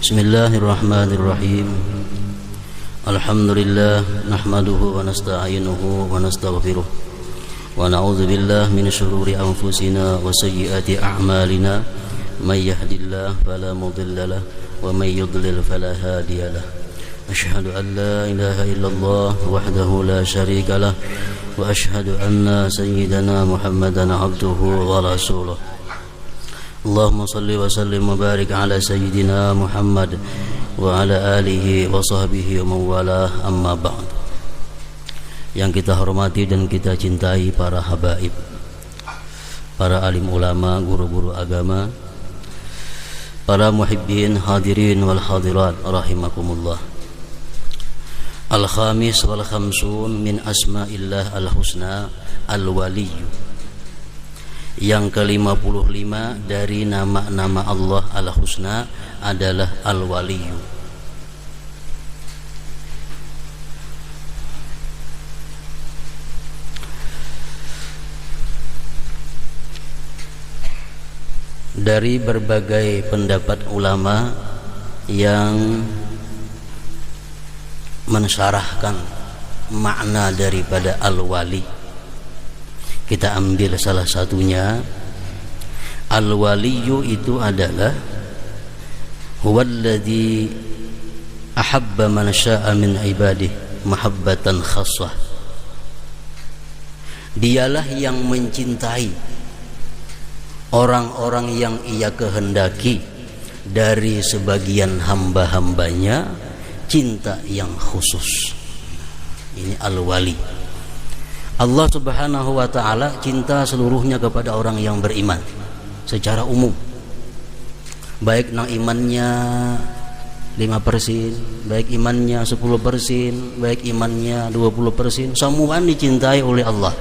Bismillahirrahmanirrahim. Alhamdulillah nahmaduhu wa nasta'inuhu wa nastaghfiruh wa na'udzu billahi min shururi anfusina wa sayyiati a'malina may yahdihillahu fala mudilla lahu wa may yudlil fala hadiya lahu. Asyhadu an la ilaha illallah wahdahu la syarika lahu wa asyhadu anna sayyidana Muhammadan abduhu wa rasuluh. Allahumma salli wa sallim wa barik ala sayyidina Muhammad wa ala alihi wa sahbihi wa mawalah, amma ba'd. Yang kita hormati dan kita cintai para habaib, para alim ulama, guru-guru agama, para muhibbin hadirin wal hadirat rahimakumullah. Al-khamis wal khamsun min asma'illah al-husna al-waliyyu. Yang ke-55 dari nama-nama Allah Al-Husna adalah Al-Waliyu. Dari berbagai pendapat ulama yang mensyarahkan makna daripada Al-Wali, kita ambil salah satunya. Al-waliyu itu adalah huwallazi ahabba man syaa min ibadihi mahabbatan khassah. Dialah yang mencintai orang-orang yang ia kehendaki dari sebagian hamba-hambanya cinta yang khusus. Ini al-wali. Allah subhanahu wa ta'ala cinta seluruhnya kepada orang yang beriman secara umum, baik nang imannya 5%, baik imannya 10%, baik imannya 20%, semua dicintai oleh Allah.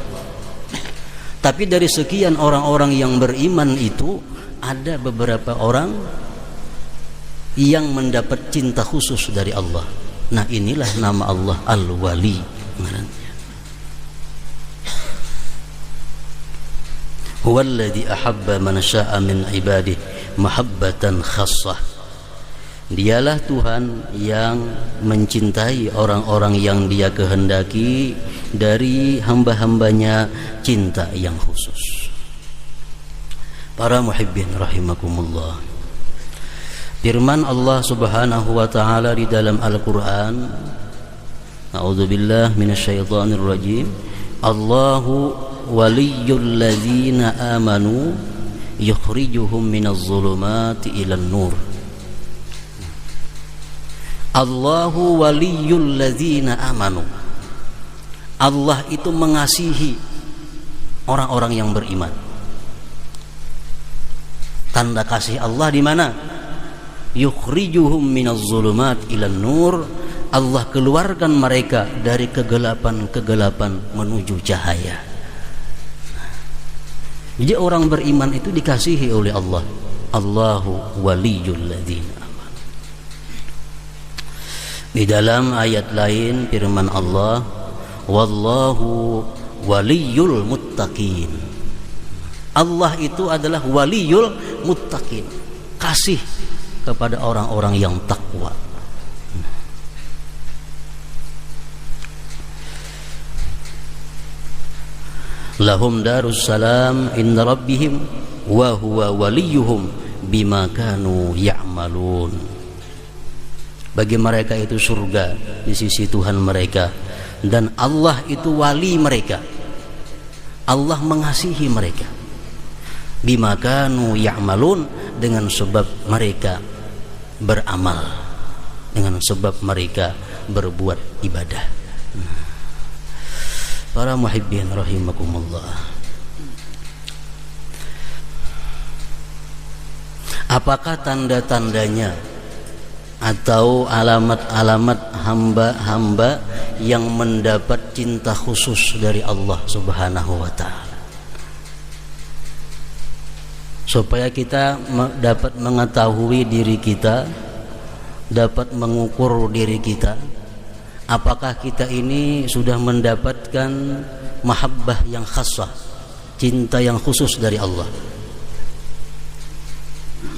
Tapi dari sekian orang-orang yang beriman itu ada beberapa orang yang mendapat cinta khusus dari Allah. Nah, inilah nama Allah Al-Wali. Huwallazi ahabba man syaa min ibadihi mahabbatan khassah. Dialah Tuhan yang mencintai orang-orang yang Dia kehendaki dari hamba-hambanya cinta yang khusus. Para muhibbin rahimakumullah. Firman Allah Subhanahu wa taala di dalam Al-Qur'an, A'udzubillahi minasyaitonir rajim. Allahu waliyul ladzina amanu yukhrijuhum minaz zulumati ilan nur. Allahu waliyul ladzina amanu. Allah itu mengasihi orang-orang yang beriman. Tanda kasih Allah di mana? Yukhrijuhum minaz zulumati ilan nur. Allah keluarkan mereka dari kegelapan-kegelapan menuju cahaya. Jadi orang beriman itu dikasihi oleh Allah. Allahu waliyul ladzina amanu. Di dalam ayat lain firman Allah, wallahu waliyul muttaqin. Allah itu adalah waliyul muttaqin, kasih kepada orang-orang yang takwa. Lahum darus salam inna rabbihim wa huwa waliyuhum bima kanu ya'malun. Bagi mereka itu surga di sisi Tuhan mereka, dan Allah itu wali mereka. Allah mengasihi mereka bima kanu ya'malun, dengan sebab mereka beramal, dengan sebab mereka berbuat ibadah. Para muhibbin rahimakumullah. Apakah tanda-tandanya atau alamat-alamat hamba-hamba yang mendapat cinta khusus dari Allah Subhanahu wa ta'ala? Supaya kita dapat mengetahui diri kita, dapat mengukur diri kita, apakah kita ini sudah mendapatkan mahabbah yang khassah, cinta yang khusus dari Allah.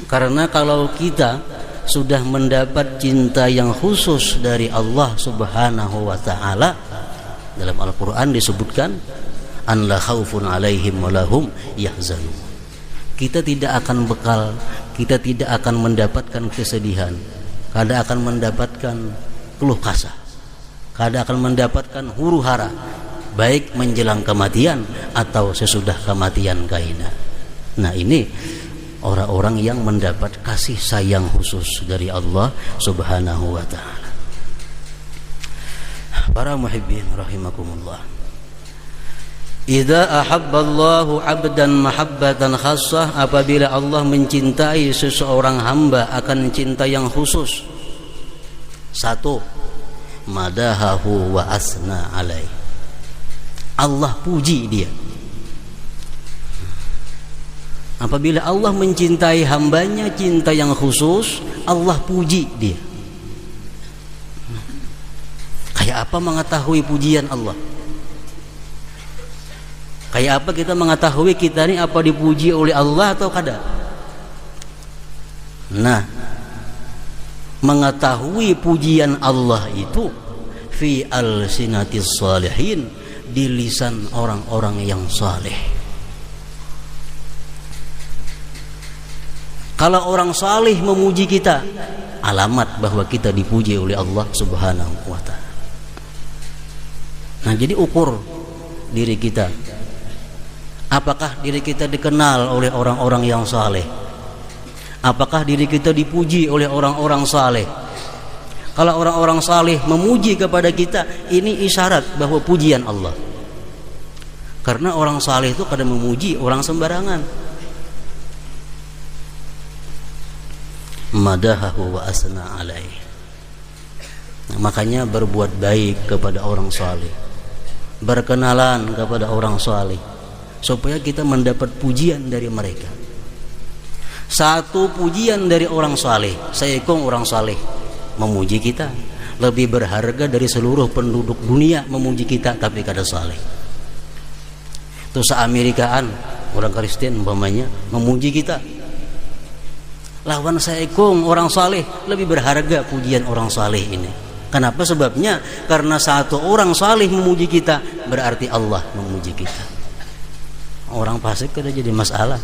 Karena kalau kita sudah mendapat cinta yang khusus dari Allah Subhanahu wa taala. Dalam Al-Qur'an disebutkan an la khaufun 'alaihim wa lahum yahzanun. Kita tidak akan bekal, kita tidak akan mendapatkan kesedihan, kada akan mendapatkan keluh kesah, kada akan mendapatkan huru-hara, baik menjelang kematian atau sesudah kematian kaina. Nah, ini orang-orang yang mendapat kasih sayang khusus dari Allah Subhanahu wa taala. Para muhibbin rahimakumullah. Idza ahabballahu 'abdan mahabbatan khassah, apabila Allah mencintai seseorang hamba akan cinta yang khusus. Satu, madahahu wa asna alaih. Allah puji dia. Apabila Allah mencintai hambanya cinta yang khusus, Allah puji dia. Kayak apa mengetahui pujian Allah? Kayak apa kita mengetahui kita ini apa dipuji oleh Allah atau kada? Nah, mengetahui pujian Allah itu fi alsinatis salihin, di lisan orang-orang yang saleh. Kalau orang saleh memuji kita, alamat bahwa kita dipuji oleh Allah Subhanahu wa taala. Nah, jadi ukur diri kita. Apakah diri kita dikenal oleh orang-orang yang saleh? Apakah diri kita dipuji oleh orang-orang saleh? Kalau orang-orang saleh memuji kepada kita, ini isyarat bahwa pujian Allah. Karena orang saleh itu kadang memuji orang sembarangan. Madahahu wa asna alaih. Nah, makanya berbuat baik kepada orang saleh, berkenalan kepada orang saleh, supaya kita mendapat pujian dari mereka. Satu pujian dari orang saleh, seekong orang saleh memuji kita, lebih berharga dari seluruh penduduk dunia memuji kita tapi kada saleh. Itu se-Amerikaan orang Kristen umpamanya memuji kita, lawan seekong orang saleh lebih berharga pujian orang saleh ini. Kenapa? Sebabnya karena satu orang saleh memuji kita berarti Allah memuji kita. Orang fasik kada jadi masalah,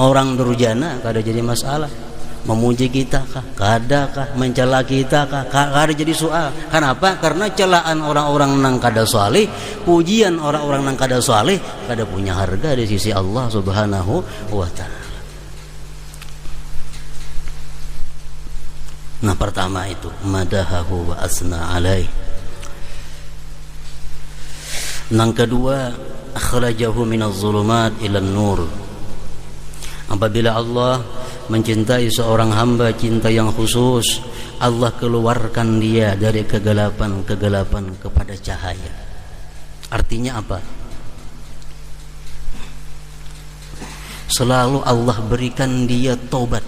orang durjana kada jadi masalah. Memuji kita kah? Kada kah? Mencela kita kah? Kada jadi soal. Kenapa? Karena celaan orang-orang nang kada saleh, pujian orang-orang nang kada saleh kada punya harga di sisi Allah Subhanahu wa taala. Nah, pertama itu madahahu wa asna alaih. Yang kedua, akhrajahu minaz zulumat ilan nur. Apabila Allah mencintai seorang hamba cinta yang khusus, Allah keluarkan dia dari kegelapan-kegelapan kepada cahaya. Artinya apa? Selalu Allah berikan dia taubat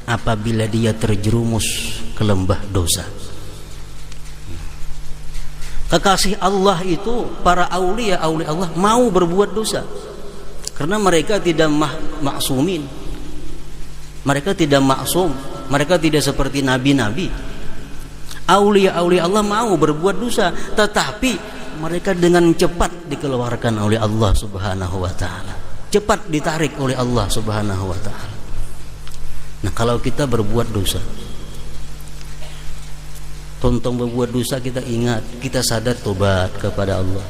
apabila dia terjerumus ke lembah dosa. Kekasih Allah itu, para aulia Allah mau berbuat dosa karena mereka tidak maksumin, mereka tidak maksum, mereka tidak seperti nabi-nabi. Aulia Allah mau berbuat dosa, tetapi mereka dengan cepat dikeluarkan oleh Allah Subhanahu wa taala, cepat ditarik oleh Allah Subhanahu wa taala. Nah, kalau kita berbuat dosa, tontong berbuat dosa, kita ingat, kita sadar, tobat kepada Allah.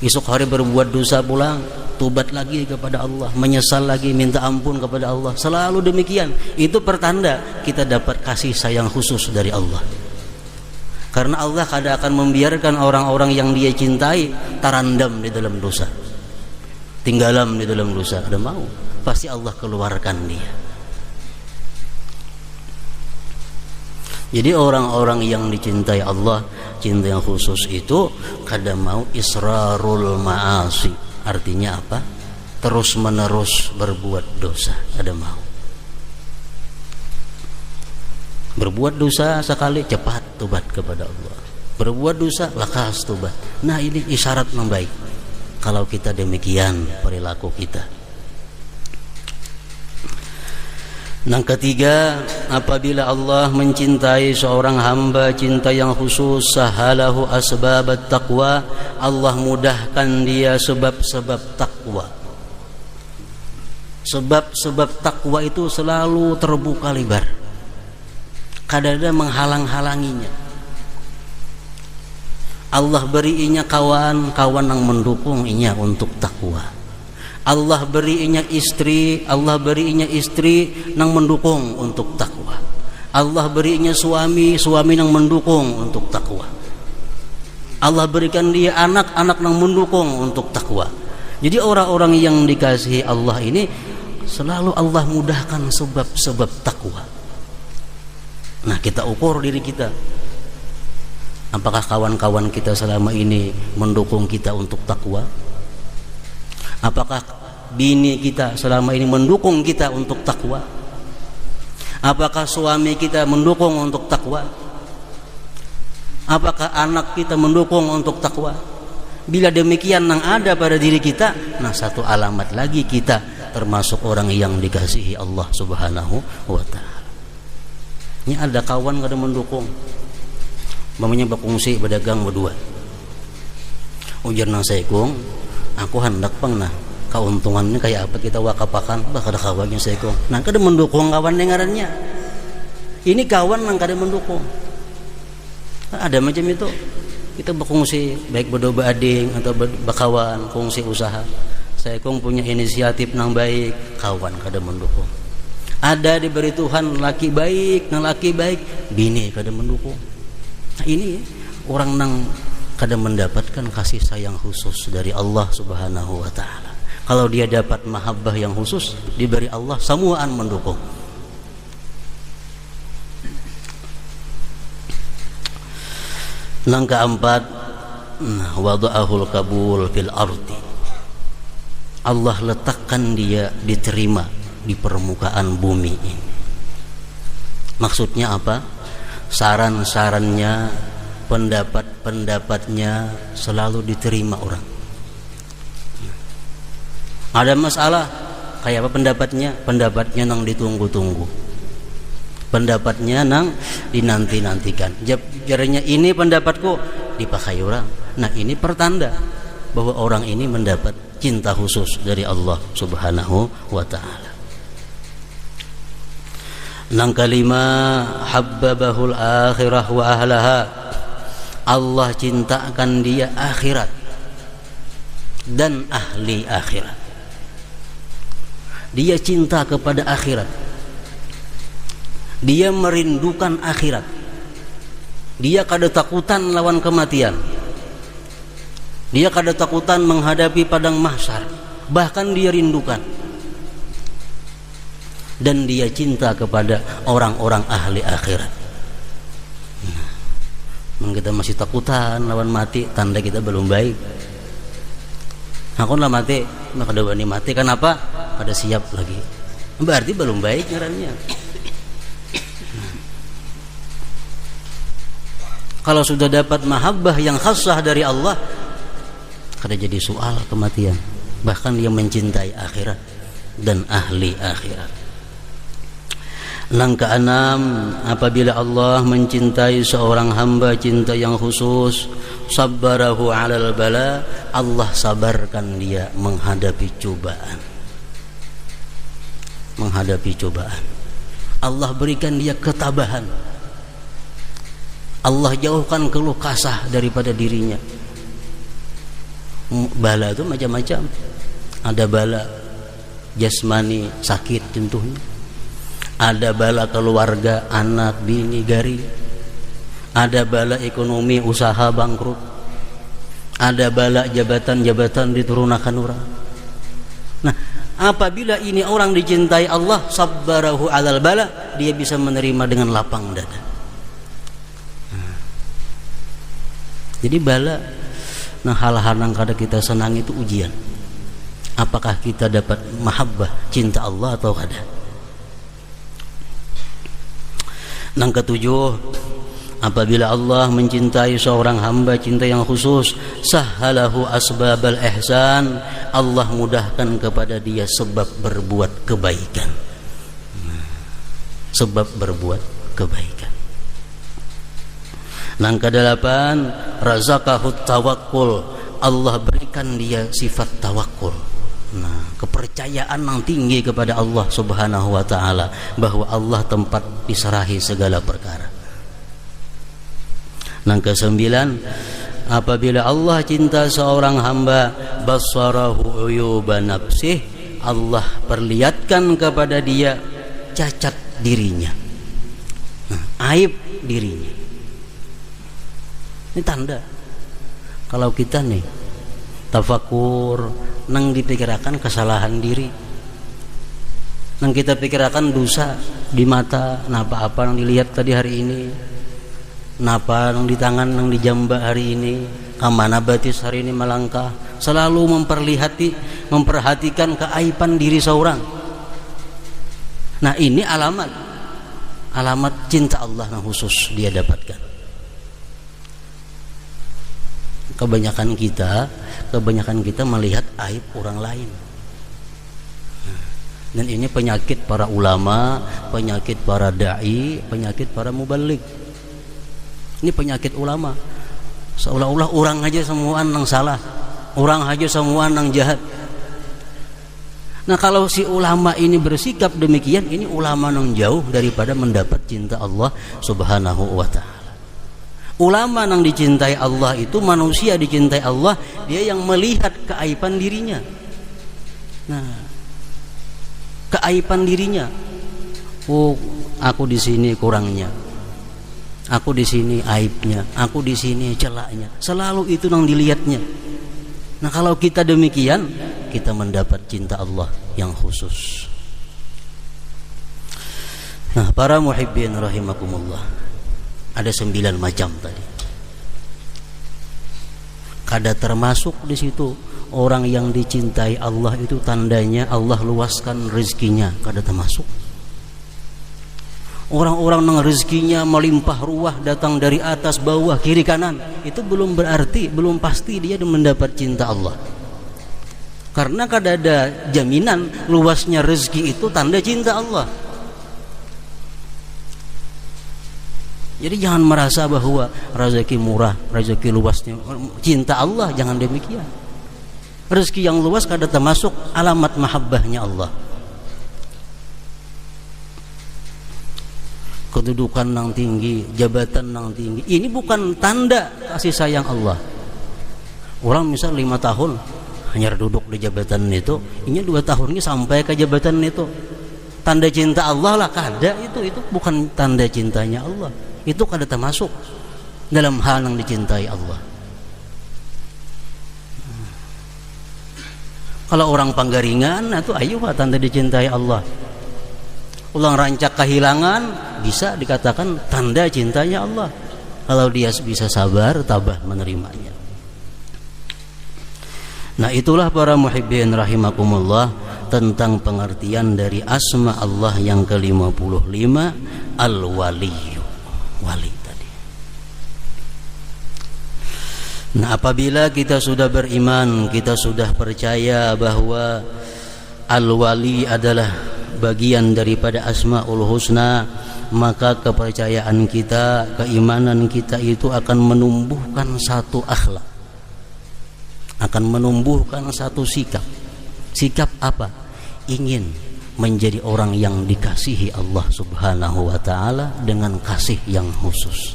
Esok hari berbuat dosa pulang, tobat lagi kepada Allah, menyesal lagi, minta ampun kepada Allah. Selalu demikian. Itu pertanda kita dapat kasih sayang khusus dari Allah. Karena Allah kada akan membiarkan orang-orang yang dia cintai terendam di dalam dosa, tinggalam di dalam dosa. Ada mau, pasti Allah keluarkan dia. Jadi orang-orang yang dicintai Allah, cinta yang khusus itu kadang mau israrul ma'asi. Artinya apa? Terus menerus berbuat dosa. Ada mau berbuat dosa sekali, cepat tobat kepada Allah. Berbuat dosa, lekas tobat. Nah, ini isyarat membaik. Kalau kita demikian perilaku kita. Yang ketiga, apabila Allah mencintai seorang hamba cinta yang khusus, sahalahu asbabat taqwa, Allah mudahkan dia sebab-sebab takwa. Sebab-sebab takwa itu selalu terbuka lebar, kadang-kadang menghalang-halanginya. Allah beri inya kawan-kawan yang mendukung inya untuk takwa. Allah berinya istri yang mendukung untuk takwa. Allah berinya suami yang mendukung untuk takwa. Allah berikan dia anak yang mendukung untuk takwa. Jadi orang-orang yang dikasihi Allah ini selalu Allah mudahkan sebab-sebab takwa. Nah, kita ukur diri kita. Apakah kawan-kawan kita selama ini mendukung kita untuk takwa? Apakah bini kita selama ini mendukung kita untuk takwa? Apakah suami kita mendukung untuk takwa? Apakah anak kita mendukung untuk takwa? Bila demikian yang ada pada diri kita, nah satu alamat lagi kita termasuk orang yang dikasihi Allah Subhanahu wa ta'ala. Ini ada kawan kada mendukung, mamanya bakungsi berdagang berdua. Ujar nang saikung, aku hendak pang nah keuntungannya kayak apa kita wakapakan bah kada kawannya saikung. Nah kada mendukung kawan dengarannya. Ini kawan yang kada mendukung. Ada macam itu. Kita berkongsi baik berdoa ading atau berkawan, kongsi usaha. Saikung punya inisiatif nang baik, kawan kada mendukung. Ada diberi Tuhan laki baik, bini kada mendukung. Nah ini orang nang kada mendapatkan kasih sayang khusus dari Allah Subhanahu wa ta'ala. Kalau dia dapat mahabbah yang khusus diberi Allah, semuaan mendukung. Yang keempat, wada'ahul kabul fil ardi. Allah letakkan dia diterima di permukaan bumi ini. Maksudnya apa? Saran-sarannya, pendapat-pendapatnya selalu diterima orang. Ada masalah, kayak apa pendapatnya? Pendapatnya nang ditunggu-tunggu, pendapatnya nang dinanti-nantikan. Jaranya ini pendapatku dipakai orang. Nah ini pertanda bahwa orang ini mendapat cinta khusus dari Allah Subhanahu wa ta'ala. Yang kelima, habbabahul akhirah wa ahlaha. Allah cintakan dia akhirat dan ahli akhirat. Dia cinta kepada akhirat. Dia merindukan akhirat. Dia kada takutan lawan kematian. Dia kada takutan menghadapi padang mahsyar. Bahkan dia rindukan. Dan dia cinta kepada orang-orang ahli akhirat. Kita masih takutan lawan mati, tanda kita belum baik. Aku lah mati, maka ada wani mati. Kenapa? Kada siap lagi. Berarti belum baik ngarannya. Kalau sudah dapat mahabbah yang khasah dari Allah, kada jadi soal kematian. Bahkan dia mencintai akhirat dan ahli akhirat. Yang keenam, apabila Allah mencintai seorang hamba cinta yang khusus, sabbarahu alal bala, Allah sabarkan dia menghadapi cobaan. Menghadapi cobaan. Allah berikan dia ketabahan. Allah jauhkan keluh kesah daripada dirinya. Bala itu macam-macam. Ada bala jasmani, sakit contohnya. Ada bala keluarga, anak, bini, gari. Ada bala ekonomi, usaha bangkrut. Ada bala jabatan-jabatan diturunakan orang. Nah, apabila ini orang dicintai Allah, sabbarahu alal bala, dia bisa menerima dengan lapang dada. Jadi bala, nah hal-hal yang kada kita senang itu ujian. Apakah kita dapat mahabbah cinta Allah atau kada? Yang ketujuh, apabila Allah mencintai seorang hamba cinta yang khusus, sahhalahu asbabal ihsan, Allah mudahkan kepada dia sebab berbuat kebaikan. sebab berbuat kebaikan. Yang kedelapan, razaqahut tawakkul, Allah berikan dia sifat tawakul. Nah, kepercayaan yang tinggi kepada Allah Subhanahu wa taala, bahwa Allah tempat diserahi segala perkara. Yang kesembilan, apabila Allah cinta seorang hamba, basarahu uyuba nafsih, Allah perlihatkan kepada dia cacat dirinya, aib dirinya. Ini tanda kalau kita nih tafakur, nang dipikirkan kesalahan diri, nang kita pikirkan dosa di mata, napa apa nang dilihat tadi hari ini, napa nang di tangan, nang di jamba hari ini, kamana batis hari ini melangkah, selalu memperhatikan keaiban diri seorang. Nah, ini alamat cinta Allah yang khusus dia dapatkan. Kebanyakan kita melihat aib orang lain. Dan ini penyakit para ulama, penyakit para dai, penyakit para mubaligh. Ini penyakit ulama. Seolah-olah orang aja semua nang salah, orang aja semua nang jahat. Nah, kalau si ulama ini bersikap demikian, ini ulama nang jauh daripada mendapat cinta Allah Subhanahu wa taala. Ulama yang dicintai Allah itu, manusia dicintai Allah, dia yang melihat keaiban dirinya. Nah, keaiban dirinya. Oh, aku di sini kurangnya. Aku di sini aibnya, aku di sini celaknya. Selalu itu yang dilihatnya. Nah, kalau kita demikian, kita mendapat cinta Allah yang khusus. Nah, para muhibbin rahimakumullah, ada 9 macam tadi. Kada termasuk di situ orang yang dicintai Allah itu tandanya Allah luaskan rezekinya, kada termasuk. Orang-orang yang rezekinya melimpah ruah, datang dari atas bawah kiri kanan, itu belum berarti, belum pasti dia mendapat cinta Allah. Karena kada ada jaminan luasnya rezeki itu tanda cinta Allah. Jadi jangan merasa bahwa rezeki murah, rezeki luasnya cinta Allah, jangan demikian. Rezeki yang luas kada termasuk alamat mahabbahnya Allah. Kedudukan yang tinggi, jabatan yang tinggi, ini bukan tanda kasih sayang Allah. Orang misal 5 tahun hanya duduk di jabatan itu, ini 2 tahun ini sampai ke jabatan itu, tanda cinta Allah lah kada. Itu bukan tanda cintanya Allah. Itu kada termasuk dalam hal yang dicintai Allah. Kalau orang panggaringan, itu ayo tanda dicintai Allah. Ulang rancak kehilangan, bisa dikatakan tanda cintanya Allah. Kalau dia bisa sabar, tabah menerimanya. Nah, itulah para muhibbin rahimakumullah tentang pengertian dari asma Allah yang ke-55, Al-Waliyu, wali tadi. Nah, apabila kita sudah beriman, kita sudah percaya bahwa Al-Wali adalah bagian daripada Asmaul Husna, maka kepercayaan kita, keimanan kita itu akan menumbuhkan satu akhlak, akan menumbuhkan satu sikap. Sikap apa? Ingin menjadi orang yang dikasihi Allah Subhanahu wa taala dengan kasih yang khusus.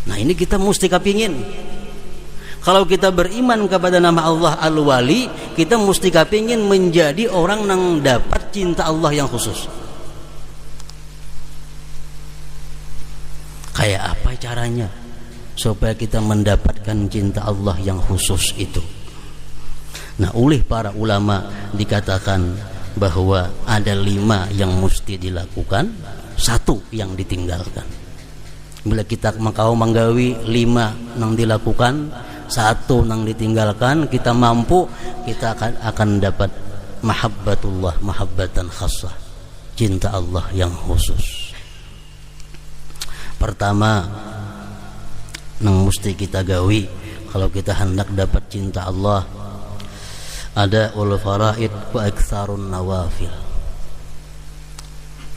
Nah, ini kita mesti kepingin. Kalau kita beriman kepada nama Allah Al-Wali, kita mesti kepingin menjadi orang yang dapat cinta Allah yang khusus. Kayak apa caranya supaya kita mendapatkan cinta Allah yang khusus itu? Nah, oleh para ulama dikatakan bahwa ada 5 yang mesti dilakukan, 1 yang ditinggalkan. Bila kita makau menggawi 5 yang dilakukan, 1 yang ditinggalkan, kita mampu, kita akan dapat mahabbatullah, mahabbatan khassah, cinta Allah yang khusus. Pertama yang mesti kita gawi kalau kita hendak dapat cinta Allah, ada ul faraid wa aktsarun nawafil.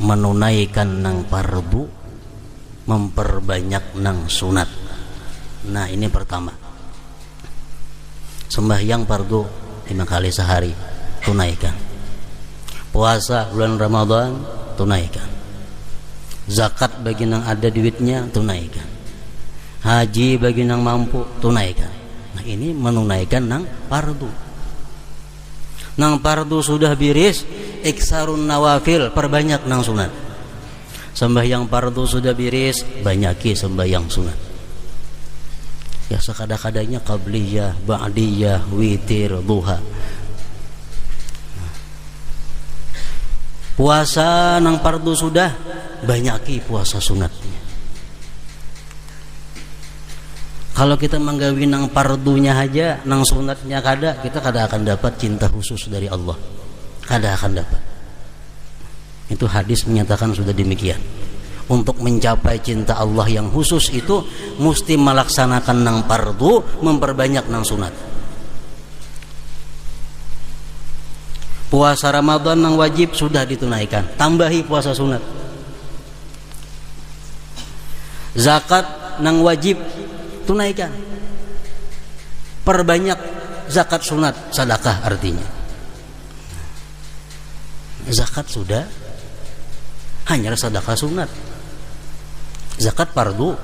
menunaikan nang fardu, memperbanyak nang sunat. Nah ini pertama, sembahyang fardu 5 kali sehari tunaikan, puasa bulan Ramadan tunaikan, zakat bagi nang ada duitnya tunaikan, haji bagi nang mampu tunaikan. Nah ini menunaikan nang fardu. Nang fardu sudah biris, iksarun nawafil, perbanyak nang sunat. Sembahyang fardu sudah biris, banyaki sembahyang sunat. Ya sekada-kadanya qabliyah, ba'diyah, witir, duha. Puasa nang fardu sudah, banyaki puasa sunatnya. Kalau kita menggawi nang fardunya aja, nang sunatnya kada, kita kada akan dapat cinta khusus dari Allah. Kada akan dapat. Itu hadis menyatakan sudah demikian. Untuk mencapai cinta Allah yang khusus itu mesti melaksanakan nang fardu, memperbanyak nang sunat. Puasa Ramadan nang wajib sudah ditunaikan, tambahi puasa sunat. Zakat nang wajib tunaikan, perbanyak zakat sunat, sedekah artinya. Zakat sudah, hanya sedekah sunat. Zakat fardu,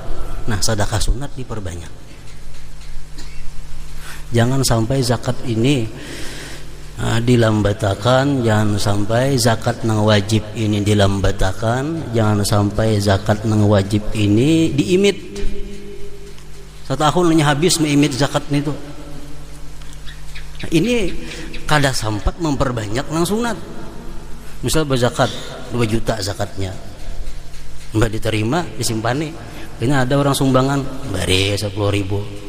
nah sedekah sunat diperbanyak. Jangan sampai zakat ini dilambatakan, jangan sampai zakat nang wajib ini dilambatakan, jangan sampai zakat nang wajib ini diimit. Setahun hanya habis meimit zakat itu. Nah, ini kada sempat memperbanyak nang sunat. Misal berzakat 2 juta zakatnya, nggak diterima, disimpani. Ini ada orang sumbangan bari 10.000.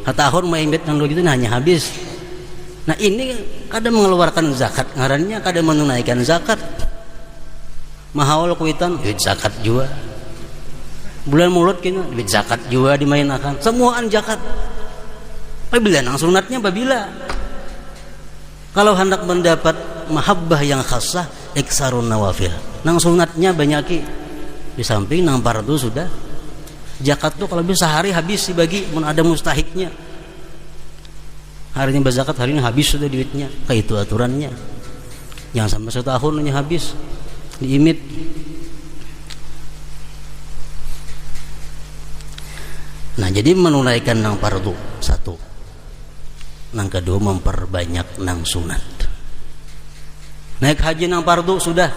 Setahun meimit nang 2 juta hanya habis. Nah ini kada mengeluarkan zakat, ngarannya kada menunaikan zakat. Mahal kuitan, duit zakat juga. Bulan mulut kini duit zakat juga dimainkan, semuaan zakat. Apabila nang sunatnya apabila kalau hendak mendapat mahabbah yang khasah, iksarun nawafil, nang sunatnya banyaki. Di samping nang fardu sudah. Zakat tuh kalau bisa sehari habis dibagi, mun ada mustahiknya. Hari ini berzakat, hari ini habis sudah duitnya. Kayak itu aturannya. Jangan sampai setahun hanya habis diimit. Nah jadi menunaikan nang fardu satu, nang kedua memperbanyak nang sunat. Naik haji nang fardu sudah,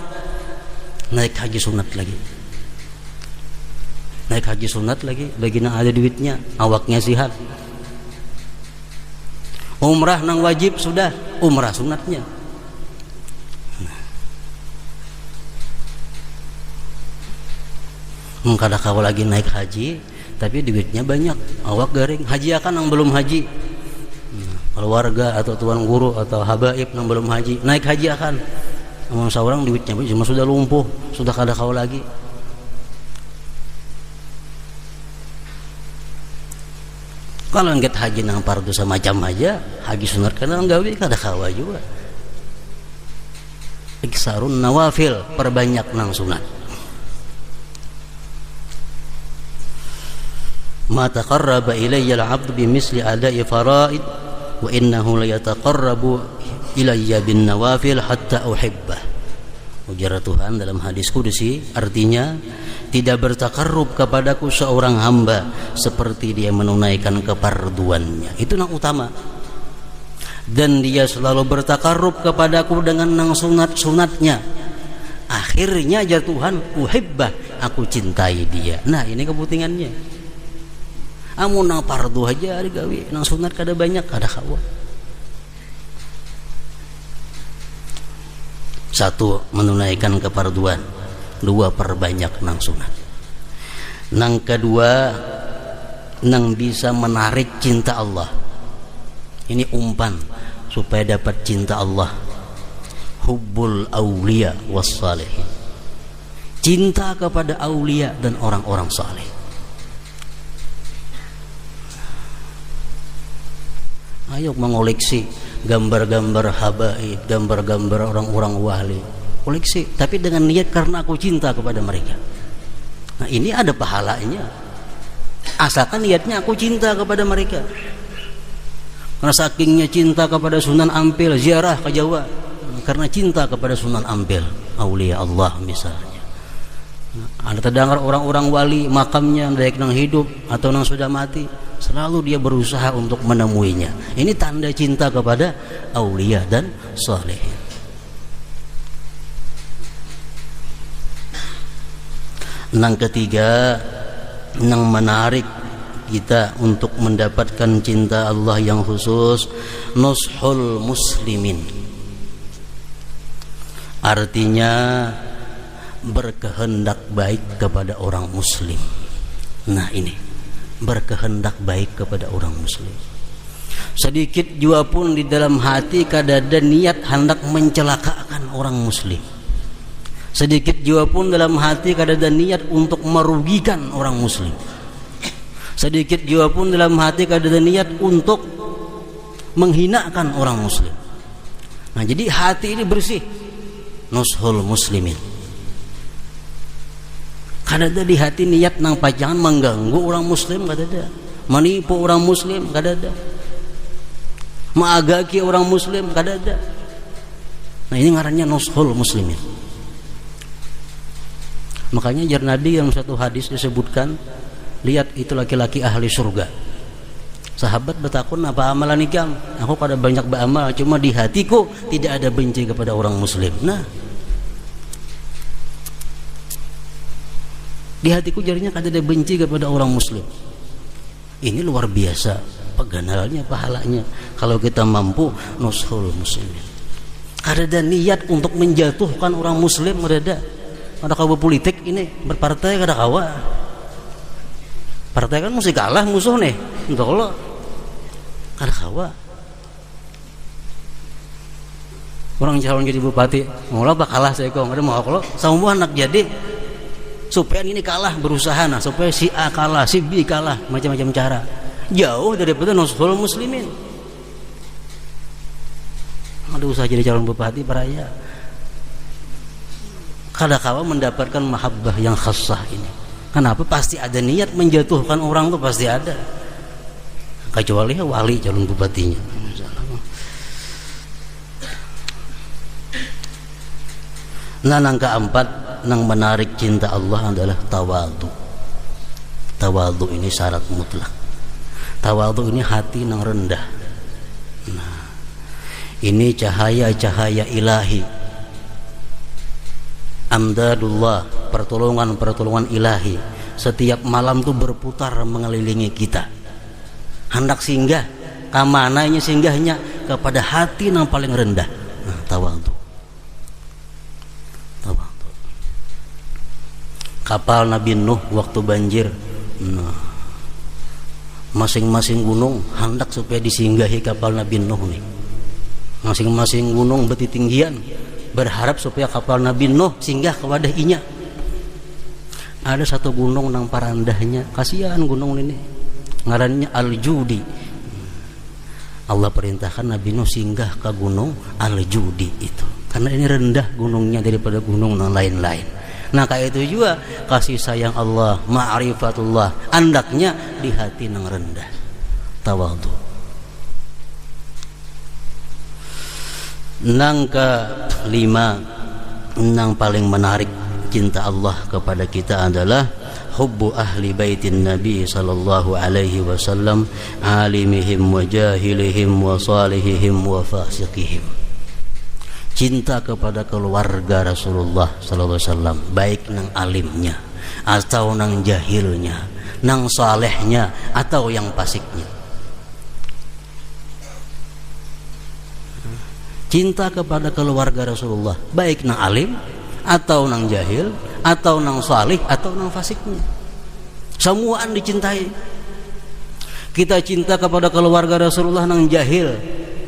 naik haji sunat lagi, naik haji sunat lagi bagi nang ada duitnya, awaknya sihat. Umrah nang wajib sudah, umrah sunatnya. Kada kau lagi naik haji tapi duitnya banyak, awak garing, haji akan yang belum haji, keluarga atau tuan guru atau habaib yang belum haji, naik haji akan, namun seorang duitnya cuma sudah lumpuh, sudah kada kau lagi. Kalau nggak haji nang fardu semacam aja, haji sunat kada nggawi kada kawa juga. Iksarun nawafil, perbanyak nang sunat. Ma taqarraba ilayya al-'abdu bimisli ada'i faraid wa innahu la yataqarrabu ilayya bin nawafil hatta uhibbah. Ujar Tuhan dalam hadis qudsi, artinya tidak bertakarrub kepadaku seorang hamba seperti dia menunaikan kefarduannya. Itu yang utama. Dan dia selalu bertakarrub kepadaku dengan nang sunat-sunatnya. Akhirnya ajar Tuhan, uhibbah, aku cintai dia. Nah ini kepentingannya. Amun nang fardu aja digawi, nang sunat kada banyak, kada kawa. Satu, menunaikan kefarduan. Dua, perbanyak nang sunat. Nang kedua, nang bisa menarik cinta Allah. Ini umpan supaya dapat cinta Allah. Hubbul awliya was salihin. Cinta kepada aulia dan orang-orang saleh. Ayo mengoleksi gambar-gambar habaib, gambar-gambar orang-orang wali. koleksi, tapi dengan niat karena aku cinta kepada mereka. Nah ini ada pahalanya, asalkan niatnya aku cinta kepada mereka. Karena sakingnya cinta kepada Sunan Ampel, ziarah ke Jawa karena cinta kepada Sunan Ampel, aulia Allah misalnya. Ada terdengar orang-orang wali makamnya baik nang hidup atau nang sudah mati, selalu dia berusaha untuk menemuinya. Ini tanda cinta kepada aulia dan salihin. Nang ketiga, nang menarik kita untuk mendapatkan cinta Allah yang khusus, nushul muslimin. Artinya berkehendak baik kepada orang muslim. Nah ini, berkehendak baik kepada orang muslim. Sedikit jua pun di dalam hati kadada niat hendak mencelakakan orang muslim. Sedikit jua pun dalam hati kadada niat untuk merugikan orang muslim. Sedikit jua pun dalam hati kadada niat untuk menghinakan orang muslim. Nah jadi hati ini bersih, nushul muslimin. Kadada di hati niat nang pajangan mengganggu orang muslim, kadada menipu orang muslim, kadada maagaki orang muslim, kadada. Nah ini ngarannya nushul muslimin. Makanya Jarnadi yang satu hadis disebutkan, lihat itu laki-laki ahli surga. Sahabat bertakun, apa amalan ikam? Aku kada banyak beramal, cuma di hatiku tidak ada benci kepada orang muslim. Nah di hatiku jadinya kada ada benci kepada orang muslim. Ini luar biasa pengganalnya, pahalanya kalau kita mampu nushul muslimin. Kada ada niat untuk menjatuhkan orang muslim, kada kawa politik ini berpartai, kada kawa. Partai kan mesti kalah musuh nih, entah kalau kada kawa. Orang calon jadi bupati, mau lah kalah saya kok, ada mau kalau semua anak jadi supaya ini kalah, berusaha nah supaya si A kalah, si B kalah, macam-macam cara. Jauh daripada nushul muslimin. Ada usaha jadi calon bupati paraya, kada kawa mendapatkan mahabbah yang khassah ini. Kenapa? Pasti ada niat menjatuhkan orang tuh, pasti ada. Kecuali wali calon bupatinya. Nah yang keempat, yang menarik cinta Allah adalah tawadhu. Tawadhu ini syarat mutlak. Tawadhu ini hati yang rendah. Nah, ini cahaya-cahaya ilahi, amdadullah, pertolongan-pertolongan ilahi setiap malam tuh berputar mengelilingi kita. Hendak singgah, kamananya singgahnya kepada hati yang paling rendah. Nah, tawadhu. Kapal Nabi Nuh waktu banjir, nah, masing-masing gunung hendak supaya disinggahi kapal Nabi Nuh nih. Masing-masing gunung bertinggian berharap supaya kapal Nabi Nuh singgah kepada inya. Ada satu gunung nang parandahnya, kasihan gunung ini, ngarannya Al-Judi. Allah perintahkan Nabi Nuh singgah ke gunung Al-Judi itu, karena ini rendah gunungnya daripada gunung yang lain-lain. Nah kayak itu juga kasih sayang Allah, ma'rifatullah, andaknya di hati yang rendah, tawadhu. Nang kelima, nang paling menarik cinta Allah kepada kita adalah hubbu ahli baitin Nabi sallallahu alaihi wasallam, alimihim wa jahilihim wa salihihim wa fasiqihim. Cinta kepada keluarga Rasulullah sallallahu alaihi wasallam, baik nang alimnya atau nang jahilnya, nang salehnya atau yang fasiknya. Cinta kepada keluarga Rasulullah, baik nang alim atau nang jahil atau nang salih atau nang fasiknya, semuaan dicintai. Kita cinta kepada keluarga Rasulullah nang jahil,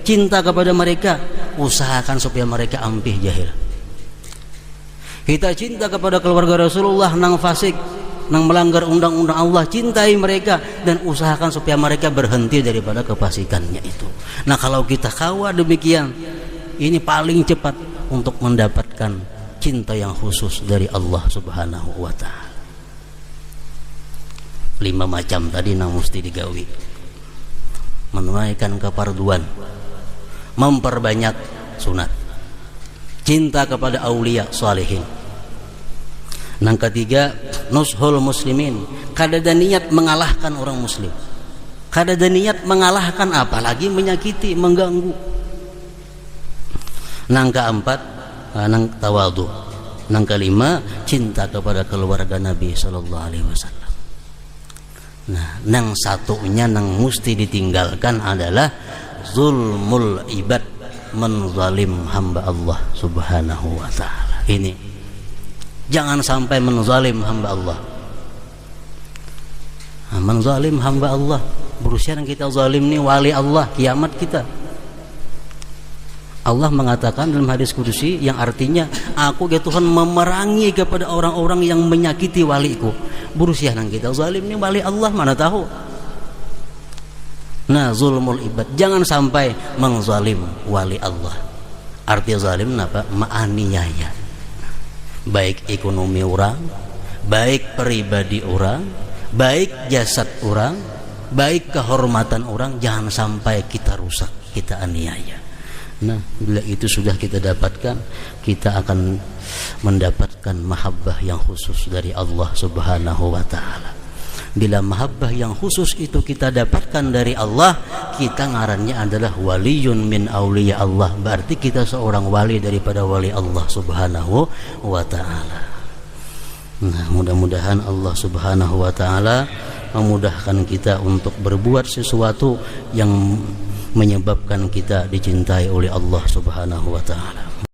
cinta kepada mereka, usahakan supaya mereka ampih jahil. Kita cinta kepada keluarga Rasulullah nang fasik, nang melanggar undang-undang Allah, cintai mereka dan usahakan supaya mereka berhenti daripada kefasikannya itu. Nah kalau kita kawa demikian, ini paling cepat untuk mendapatkan cinta yang khusus dari Allah Subhanahu wa ta'ala. 5 macam tadi yang mesti digawi. Menunaikan keparduan, memperbanyak sunat, cinta kepada aulia salihin. Yang ketiga, nushul muslimin, kada ada niat mengalahkan orang muslim, kada ada niat mengalahkan, apalagi menyakiti, mengganggu. Yang keempat, nang tawadhu. Yang kelima, cinta kepada keluarga Nabi sallallahu alaihi wasallam. Nah, yang satunya yang mesti ditinggalkan adalah zulmul ibad, menzalim hamba Allah Subhanahu wa ta'ala. Ini jangan sampai menzalim hamba Allah. Nah, menzalim hamba Allah, berusia yang kita zalim ni wali Allah, kiamat kita. Allah mengatakan dalam hadis kudusi yang artinya, aku ya Tuhan memerangi kepada orang-orang yang menyakiti waliku. Berusia yang kita zalim ni wali Allah, mana tahu. Nah, zulmul ibad, jangan sampai menzalim wali Allah. Arti zalim apa? Ma'aniaya, baik ekonomi orang, baik pribadi orang, baik jasad orang, baik kehormatan orang, jangan sampai kita rusak, kita aniaya. Nah, bila itu sudah kita dapatkan, kita akan mendapatkan mahabbah yang khusus dari Allah Subhanahu wa ta'ala. Bila mahabbah yang khusus itu kita dapatkan dari Allah, kita ngarannya adalah waliyun min awliya Allah. Berarti kita seorang wali daripada wali Allah Subhanahu wa ta'ala. Nah, mudah-mudahan Allah Subhanahu wa ta'ala memudahkan kita untuk berbuat sesuatu yang menyebabkan kita dicintai oleh Allah Subhanahu wa ta'ala.